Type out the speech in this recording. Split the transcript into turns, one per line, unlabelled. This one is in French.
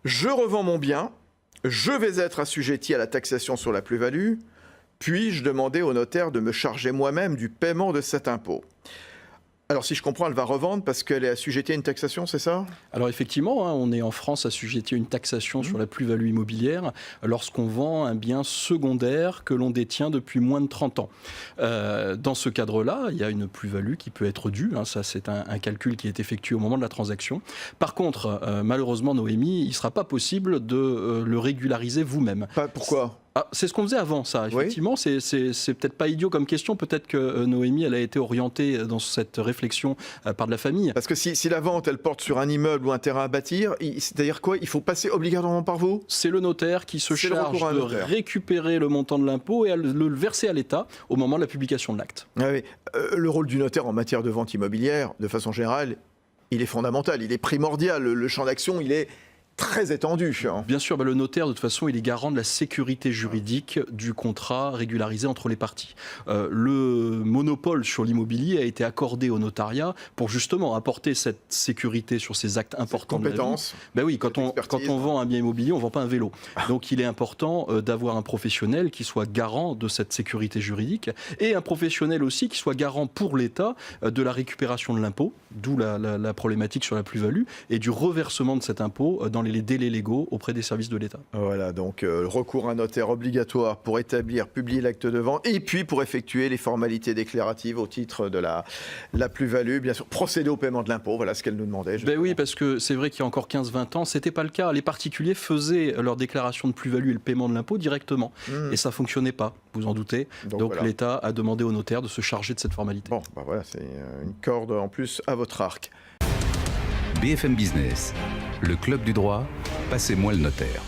Je revends mon bien, je vais être assujetti à la taxation sur la plus-value, puis-je demander au notaire de me charger moi-même du paiement de cet impôt ? Alors, si je comprends, elle va revendre parce qu'elle est assujettie à une taxation, c'est ça ?
Alors effectivement, on est en France assujetti à une taxation sur la plus-value immobilière lorsqu'on vend un bien secondaire que l'on détient depuis moins de 30 ans. Dans ce cadre-là, il y a une plus-value qui peut être due. Ça, c'est un calcul qui est effectué au moment de la transaction. Par contre, malheureusement, Noémie, il ne sera pas possible de le régulariser vous-même.
Pourquoi ?
C'est ce qu'on faisait avant, ça. Effectivement, oui. C'est peut-être pas idiot comme question. Peut-être que Noémie, elle a été orientée dans cette réflexion par de la famille.
Parce que si la vente, elle porte sur un immeuble ou un terrain à bâtir, c'est-à-dire quoi ? Il faut passer obligatoirement par vous ?
C'est le notaire qui se charge de récupérer le montant de l'impôt et à le verser à l'État au moment de la publication de l'acte.
Ah oui. Le rôle du notaire en matière de vente immobilière, de façon générale, il est fondamental, il est primordial. Le champ d'action, il est très étendu.
Bien sûr, le notaire, de toute façon, il est garant de la sécurité juridique du contrat régularisé entre les parties. Le monopole sur l'immobilier a été accordé au notariat pour justement apporter cette sécurité sur ces actes importants de la vie. Oui, quand on vend un bien immobilier, on ne vend pas un vélo. Donc il est important d'avoir un professionnel qui soit garant de cette sécurité juridique et un professionnel aussi qui soit garant pour l'État de la récupération de l'impôt, d'où la problématique sur la plus-value, et du reversement de cet impôt dans les délais légaux auprès des services de l'État.
Voilà, donc recours à un notaire obligatoire pour établir, publier l'acte de vente et puis pour effectuer les formalités déclaratives au titre de la plus-value, bien sûr, procéder au paiement de l'impôt, voilà ce qu'elle nous demandait.
Oui, parce que c'est vrai qu'il y a encore 15-20 ans, ce n'était pas le cas. Les particuliers faisaient leur déclaration de plus-value et le paiement de l'impôt directement. Et ça ne fonctionnait pas, vous en doutez. Donc voilà. L'État a demandé au notaire de se charger de cette formalité.
Bon, voilà, c'est une corde en plus à votre arc.
BFM Business, le club du droit, passez-moi le notaire.